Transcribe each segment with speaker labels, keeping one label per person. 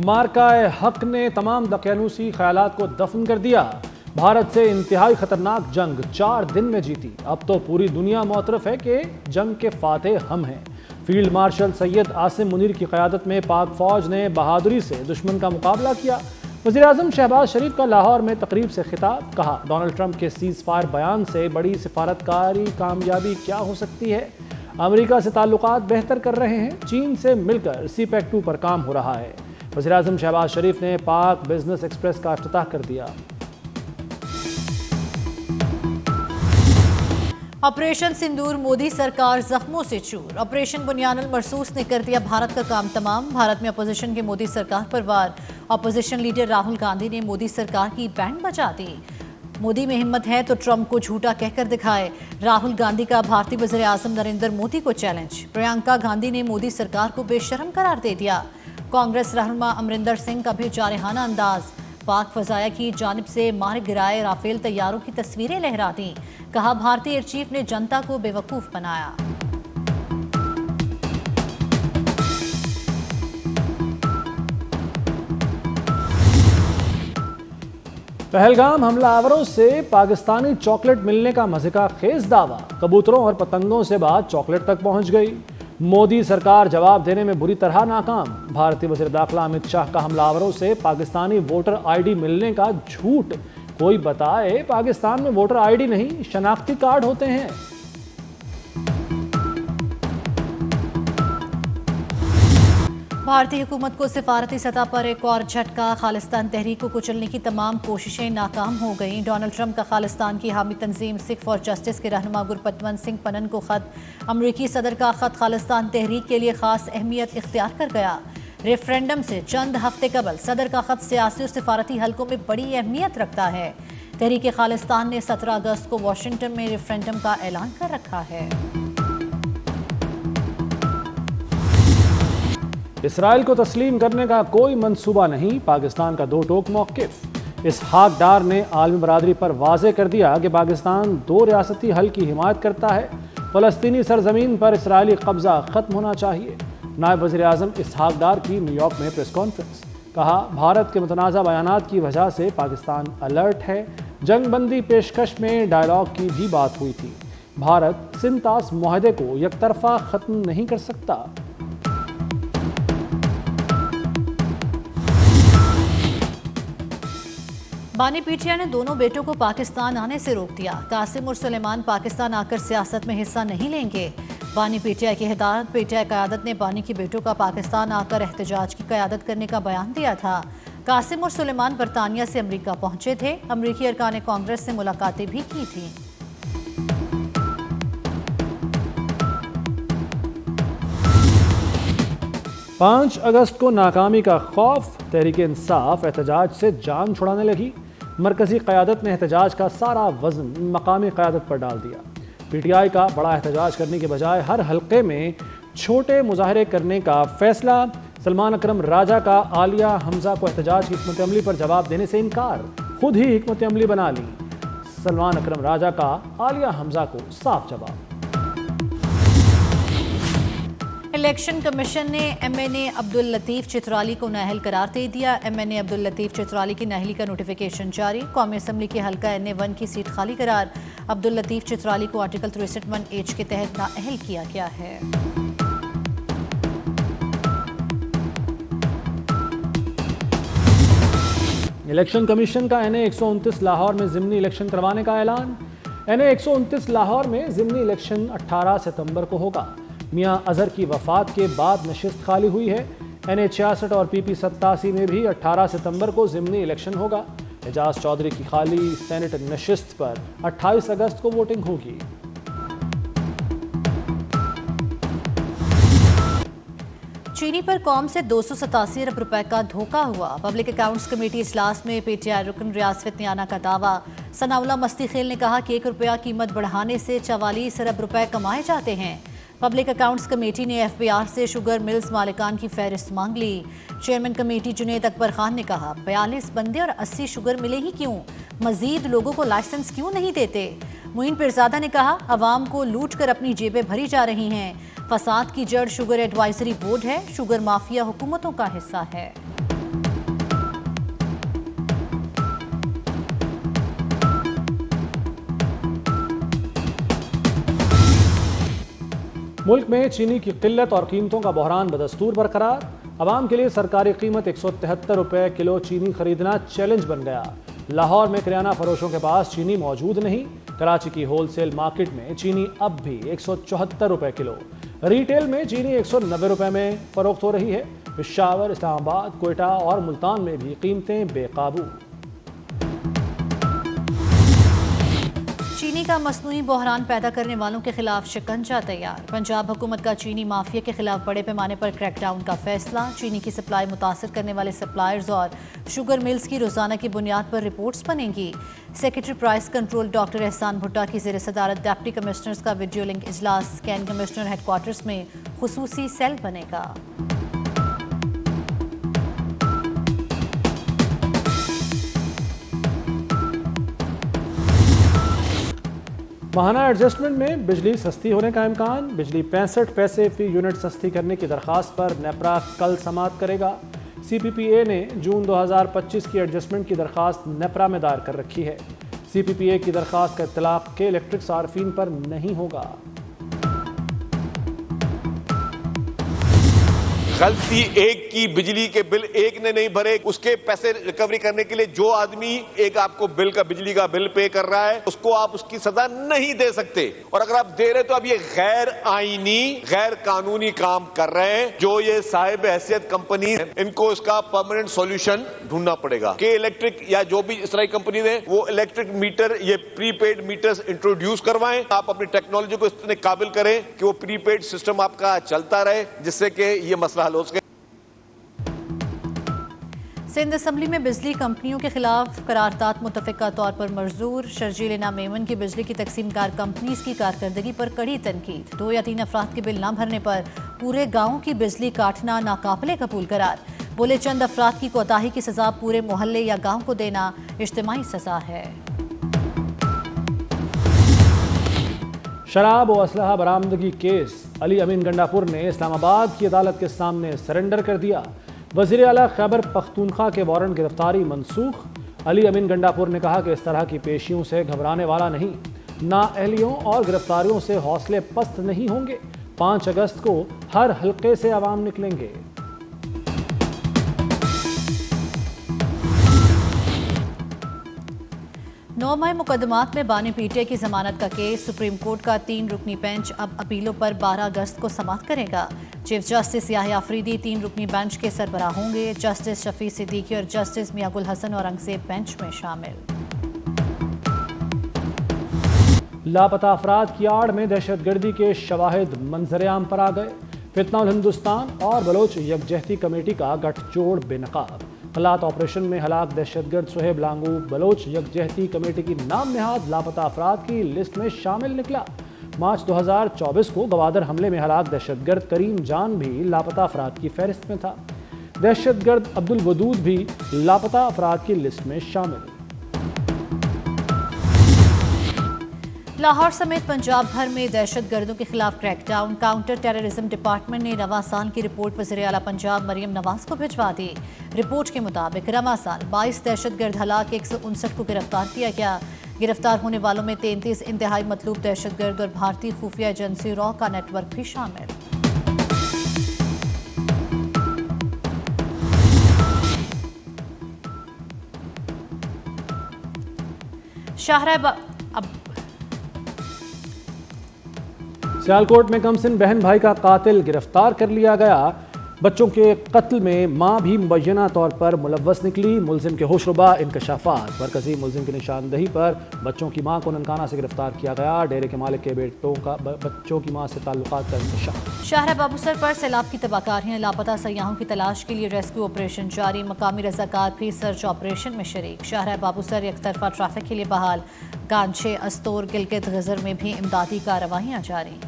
Speaker 1: मार्काए हक ने तमाम दकियानूसी ख्यालात को दफन कर दिया। भारत से इंतहाई खतरनाक जंग 4 दिन में जीती। अब तो पूरी दुनिया मुतरफ है कि जंग के फातेह हम हैं। फील्ड मार्शल सैयद आसिम मुनीर की क़यादत में पाक फौज ने बहादुरी से दुश्मन का मुकाबला किया। वज़ीर-ए-आज़म शहबाज शरीफ का लाहौर में तकरीब से खिताब, कहा डोनाल्ड ट्रंप के सीज़ फायर बयान से बड़ी सिफारतकारी कामयाबी क्या हो सकती है। अमेरिका से ताल्लुकात बेहतर कर रहे हैं। चीन से मिलकर CPEC-2 पर काम हो रहा है। वज़ीर-ए-आज़म शहबाज शरीफ ने पाक बिजनेस एक्सप्रेस का इफ्तिताह कर दिया।
Speaker 2: ऑपरेशन सिंदूर, मोदी सरकार जख्मों से चूर। ऑपरेशन बुनियानुल मरसूस ने कर दिया भारत का काम तमाम। भारत में अपोजिशन के मोदी सरकार पर वार। अपोजिशन लीडर राहुल गांधी ने मोदी सरकार की बैंड बजा दी। मोदी में हिम्मत है तो ट्रंप को झूठा कहकर दिखाए। राहुल गांधी का भारतीय वज़ीर आज़म नरेंद्र मोदी को चैलेंज। प्रियंका गांधी ने मोदी सरकार को बेशर्म करार दे दिया। कांग्रेस रहनुमा अमरिंदर सिंह का भी जारहाना अंदाज। पाक फजाया की जानिब से मार गिराए राफेल तैयारों की तस्वीरें लहरा दी। कहा भारतीय एयर चीफ ने जनता को बेवकूफ बनाया।
Speaker 1: पहलगाम हमलावरों से पाकिस्तानी चॉकलेट मिलने का मजे का खेज दावा। कबूतरों और पतंगों से बात चॉकलेट तक पहुंच गई। मोदी सरकार जवाब देने में बुरी तरह नाकाम। भारतीय वज़ीर दाखिला अमित शाह का हमलावरों से पाकिस्तानी वोटर ID मिलने का झूठ। कोई बताए पाकिस्तान में वोटर ID नहीं, शनाख्ती कार्ड होते हैं।
Speaker 2: भारतीय हुकूमत को सिफारती सतह पर एक और झटका। खालिस्तान तहरीक को कुचलने की तमाम कोशिशें नाकाम हो गईं। डोनाल्ड ट्रंप का खालिस्तान की हामी तंजीम सिख फॉर जस्टिस के रहनुमा गुरपतवंत सिंह पनन को खत। अमरीकी सदर का खत खालिस्तान तहरीक के लिए खास अहमियत इख्तियार कर गया। रेफरेंडम से चंद हफ्ते कबल सदर का खत सियासी और सिफारती हलकों में बड़ी अहमियत रखता है। तहरीक खालिस्तान ने 17 अगस्त को वाशिंगटन में रेफरेंडम का ऐलान कर रखा है।
Speaker 1: इसराइल को तस्लीम करने का कोई मंसूबा नहीं, पाकिस्तान का दो टोक मौक़िफ़। इसहाक डार ने आलमी बरादरी पर वाज़े कर दिया कि पाकिस्तान 2 रियासती हल की हिमायत करता है। फ़लस्तीनी सरजमीन पर इसराइली कब्ज़ा ख़त्म होना चाहिए। नायब वज़ीर आज़म इसहाक डार की न्यूयॉर्क में प्रेस कॉन्फ्रेंस, कहा भारत के मुतनाज़ा बयानात की वजह से पाकिस्तान अलर्ट है। जंगबंदी पेशकश में डायलॉग की भी बात हुई थी। भारत सिंतास मुआहदे को यकतरफा ख़त्म नहीं कर सकता।
Speaker 2: बानी पीटिया ने दोनों बेटों को पाकिस्तान आने से रोक दिया। कासिम और सुलेमान पाकिस्तान आकर सियासत में हिस्सा नहीं लेंगे। बानी पीटिया की हिदायत। पीटिया क़यादत ने बानी के बेटों का पाकिस्तान आकर एहतजाज की क़यादत करने का बयान दिया था। कासिम और सुलेमान बरतानिया से अमरीका पहुंचे थे। अमरीकी अरकान कांग्रेस से मुलाकातें भी की थी।
Speaker 1: पाँच अगस्त को नाकामी का खौफ। तहरीक इंसाफ एहतजाज से जान छुड़ाने लगी। मरकजी क़यादत ने एहतजाज का सारा वज़न मकामी क़यादत पर डाल दिया। PTI का बड़ा एहतजाज करने के बजाय हर हल्के में छोटे मुजाहरे करने का फैसला। सलमान अकरम राजा का आलिया हमजा को एहतजाज की हिकमत अमली पर जवाब देने से इनकार। खुद ही हिकमत अमली बना ली। सलमान अकरम राजा का आलिया हमजा को साफ जवाब।
Speaker 2: इलेक्शन कमीशन ने MNA अब्दुल लतीफ़ चित्राली को नाअहल करार दे दिया। MNA अब्दुल लतीफ़ चित्राली की नाअहली का नोटिफिकेशन जारी। कौमी असम्बली के हल्का NA1 की सीट खाली करार। अब्दुल लतीफ़ चित्राली को आर्टिकल 63(1) के तहत नाअहल किया गया है।
Speaker 1: इलेक्शन कमीशन का NA 129 लाहौर में ज़िमनी इलेक्शन करवाने का ऐलान। NA 129 लाहौर में ज़िमनी इलेक्शन 18 सितंबर को होगा। मियां अजहर की वफात के बाद नशिस्त खाली हुई है। NA 66 और PP 87 में भी 18 सितंबर को ज़िमनी इलेक्शन होगा। एजाज चौधरी की खाली सेनेट नशिस्त पर 28 अगस्त को वोटिंग होगी।
Speaker 2: चीनी पर कौम से 287 अरब रुपए का धोखा हुआ। पब्लिक अकाउंट्स कमेटी इजलास में PTI रुकन रियासत नियाना का दावा। सनाउल्लाह मस्ती खेल ने कहा कि 1 रुपया कीमत बढ़ाने से 44 अरब रुपए कमाए जाते हैं। पब्लिक अकाउंट्स कमेटी ने FBR से शुगर मिल्स मालिकान की फहरिस्त मांग ली। चेयरमैन कमेटी जुनेद अकबर खान ने कहा 42 बंदे और 80 शुगर मिले ही क्यों, मजीद लोगों को लाइसेंस क्यों नहीं देते। मुइन पिरजादा ने कहा अवाम को लूट कर अपनी जेबें भरी जा रही हैं। फसाद की जड़ शुगर एडवाइजरी बोर्ड है। शुगर माफिया हुकूमतों का हिस्सा है।
Speaker 1: मुल्क में चीनी की किल्लत और कीमतों का बहरान बदस्तूर बरकरार। आवाम के लिए सरकारी कीमत 173 रुपए किलो चीनी खरीदना चैलेंज बन गया। लाहौर में किराना फरोशों के पास चीनी मौजूद नहीं। कराची की होलसेल मार्केट में चीनी अब भी 174 रुपए किलो। रिटेल में चीनी 190 रुपए में फरोख्त हो रही है। पेशावर, इस्लामाबाद, कोयटा और मुल्तान में भी कीमतें बेकाबू।
Speaker 2: चीनी का मसनूई बहरान पैदा करने वालों के खिलाफ शिकंजा तैयार। पंजाब हुकूमत का चीनी माफिया के खिलाफ बड़े पैमाने पर क्रैकडाउन का फैसला। चीनी की सप्लाई मुतासर करने वाले सप्लायर्स और शुगर मिल्स की रोजाना की बुनियाद पर रिपोर्ट्स बनेंगी। सेक्रेटरी प्राइस कंट्रोल डॉक्टर एहसान भुट्टा की ज़ेर सदारत डिप्टी कमिश्नर्स का वीडियो लिंक इजलास। कैंट कमिश्नर हेडक्वार्टर्स में खुसूसी सेल बनेगा।
Speaker 1: माहाना एडजस्टमेंट में बिजली सस्ती होने का इम्कान। बिजली 65 पैसे फी यूनिट सस्ती करने की दरखास्त पर नेपरा कल समाअत करेगा। CPPA ने जून 2025 की एडजस्टमेंट की दरखास्त नेपरा में दायर कर रखी है। CPPA की दरखास्त का इत्तलाक के इलेक्ट्रिक सार्फिन पर नहीं होगा।
Speaker 3: गलती एक की, बिजली के बिल एक ने नहीं भरे, उसके पैसे रिकवरी करने के लिए जो आदमी एक आपको बिल का बिजली का बिल पे कर रहा है उसको आप उसकी सजा नहीं दे सकते। और अगर आप दे रहे तो अब ये गैर आईनी, गैर कानूनी काम कर रहे हैं। जो ये साहिब हैसियत कंपनी है इनको इसका परमानेंट सॉल्यूशन ढूंढना पड़ेगा कि इलेक्ट्रिक या जो भी इस तरह की कंपनी है वो इलेक्ट्रिक मीटर, ये प्रीपेड मीटर्स इंट्रोड्यूस करवाएं। आप अपनी टेक्नोलॉजी को इतने काबिल करें कि वो प्रीपेड सिस्टम आपका चलता रहे, जिससे कि ये मसला हल हो सके।
Speaker 2: सिंध असम्बली में बिजली कंपनियों के खिलाफ करारदाद मुतफ़िका तौर पर मंजूर। शर्जील इनाम मेमन की बिजली की तकसीमकार कंपनीज की कारकर्दगी पर कड़ी तनकीद। 2 या 3 अफराद के बिल न भरने पर पूरे गाँव की बिजली काटना नाकाबिले कबूल करार। बोले चंद अफराद की कोताही की सजा पूरे मोहल्ले या गाँव को देना इज्तिमाई सजा है।
Speaker 1: शराब और असलहा बरामदगी केस अली अमीन गंडापुर ने इस्लामाबाद की अदालत के सामने सरेंडर कर दिया। वज़ीर आला खैबर पख्तूनख्वा के वारंट गिरफ्तारी मनसूख। अली अमीन गंडापुर ने कहा कि इस तरह की पेशियों से घबराने वाला नहीं। नाअहलियों और गिरफ्तारियों से हौसले पस्त नहीं होंगे। 5 अगस्त को हर हल्के से अवाम निकलेंगे।
Speaker 2: नौमाह मुकदमात में बानी पीटीआई की जमानत का केस। सुप्रीम कोर्ट का 3 रुकनी बेंच अब अपीलों पर 12 अगस्त को समाअत करेगा। चीफ जस्टिस याहिया अफरीदी 3 रुकनी बेंच के सरबराह होंगे। जस्टिस शफी सिद्दीकी और जस्टिस मियां गुल हसन औरंगजेब बेंच में शामिल।
Speaker 1: लापता अफराद की आड़ में दहशतगर्दी के शवाहिद मंजर-ए-आम पर आ गए। फितना उल हिंदुस्तान और बलोच यकजहती कमेटी का गठजोड़ बेनकाब। खलात ऑपरेशन में हलाक दहशतगर्द सुहेब लांगू बलोच यकजहती कमेटी की नाम नहाद लापता अफराद की लिस्ट में शामिल निकला। मार्च 2024 को गवादर हमले में हलाक दहशतगर्द करीम जान भी लापता अफराद की फहरिस्त में था। दहशतगर्द अब्दुल वदूद भी लापता अफराद की लिस्ट में शामिल।
Speaker 2: लाहौर समेत पंजाब भर में दहशतगर्दों के खिलाफ क्रैकडाउन। काउंटर टेररिज्म डिपार्टमेंट ने रवां साल की रिपोर्ट वज़ीर आला पंजाब मरियम नवाज को भिजवा दी। रिपोर्ट के मुताबिक रवां साल 22 दहशतगर्द हलाक, 159 को गिरफ्तार किया गया। गिरफ्तार होने वालों में 33 इंतहाई मतलूब दहशतगर्द और भारतीय खुफिया एजेंसी रॉ का नेटवर्क भी शामिल।
Speaker 1: सियालकोट में कमसिन बहन भाई का कातिल गिरफ्तार कर लिया गया। बच्चों के कत्ल में मां भी मुबैना तौर पर मुलव्वस निकली। मुलजिम के होशरुबा इंकशाफात। मरकजी मुलजिम की निशानदही पर बच्चों की मां को ननकाना से गिरफ्तार किया गया। डेरे के मालिक के बेटों का बच्चों की मां से ताल्लुकात का इंकशाफ।
Speaker 2: शाहरा बाबूसर पर सैलाब की तबाहकारियां। लापता सयाहों की तलाश के लिए रेस्क्यू ऑपरेशन जारी। मकामी रजाकार भी सर्च ऑपरेशन में शरीक। शाहरा बाबूसर एकतरफा ट्रैफिक के लिए बहाल। गांछे, अस्तोर, गिलगित गजर में भी इमदादी कार्रवाइयां जारी।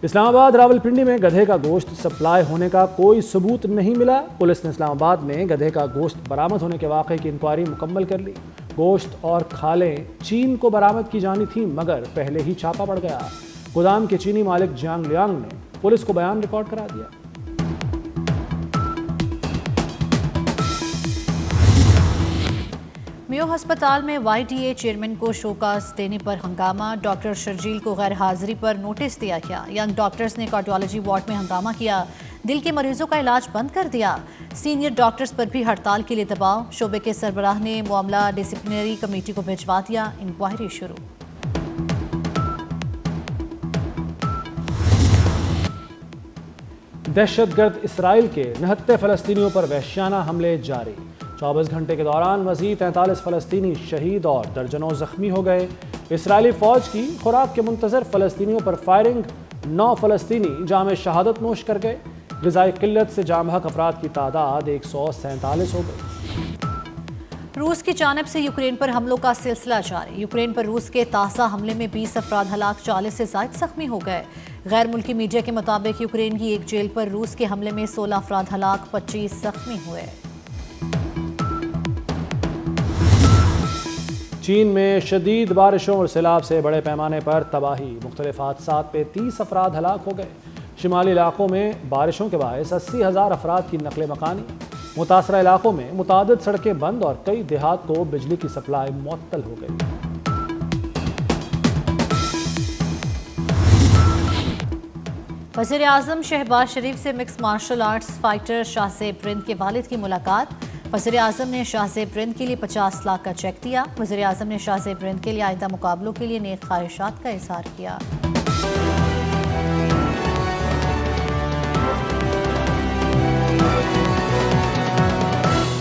Speaker 1: इस्लामाबाद रावलपिंडी में गधे का गोश्त सप्लाई होने का कोई सबूत नहीं मिला। पुलिस ने इस्लामाबाद में गधे का गोश्त बरामद होने के वाक़े की इंक्वायरी मुकम्मल कर ली। गोश्त और खालें चीन को बरामद की जानी थी, मगर पहले ही छापा पड़ गया। गोदाम के चीनी मालिक जियांग लियांग ने पुलिस को बयान रिकॉर्ड करा दिया।
Speaker 2: मेयो अस्पताल में YDA चेयरमैन को शोकास देने पर हंगामा। डॉक्टर शर्जील को गैर हाजिरी पर नोटिस दिया गया। यंग डॉक्टर्स ने कार्डियोलॉजी वार्ड में हंगामा किया, दिल के मरीजों का इलाज बंद कर दिया। सीनियर डॉक्टर्स पर भी हड़ताल के लिए दबाव। शोबे के सरबराह ने मामला डिसिप्लिनरी कमेटी को भिजवा दिया, इंक्वायरी शुरू।
Speaker 1: दहशतगर्द इसराइल के 69 फलस्तीनियों पर वहशियाना हमले जारी। 24 घंटे के दौरान मजीद 43 फलस्तीनी शहीद और दर्जनों जख्मी हो गए। इसराइली फौज की खुराक के मुंतजर फलस्तीनियों पर फायरिंग, 9 फलस्तीनी जाम शहादत नोश कर गए। ग़िज़ाई किल्लत से जाम हक अफराद की तादाद 147 हो गई।
Speaker 2: रूस की जानिब से यूक्रेन पर हमलों का सिलसिला जारी। यूक्रेन पर रूस के ताज़ा हमले में 20 अफराद हलाक, 40 से ज़ायद जख्मी हो गए। गैर मुल्की मीडिया के मुताबिक यूक्रेन की एक जेल पर रूस के हमले में 16 अफराद हलाक, 25 जख्मी हुए।
Speaker 1: चीन में शदीद बारिशों और सैलाब से बड़े पैमाने पर तबाही, मुख्तलिफ हादसात पे 30 अफराद हलाक हो गए। शिमाली इलाकों में बारिशों के बायस 80,000 अफराद की नकले मकानी। मुतासरा इलाकों में मुतादिद सड़कें बंद और कई देहात को बिजली की सप्लाई मुअत्तल हो गई।
Speaker 2: वज़ीर आज़म शहबाज शरीफ से mix martial arts fighter Shahzeb Rind के वालिद की मुलाकात। वज़ीर आज़म ने शाहज़ेब रिंद के लिए 50 लाख का चेक दिया। वज़ीर आज़म ने शाहज़ेब रिंद के लिए आइंदा मुकाबलों के लिए नेक ख्वाहिशात का इज़हार किया।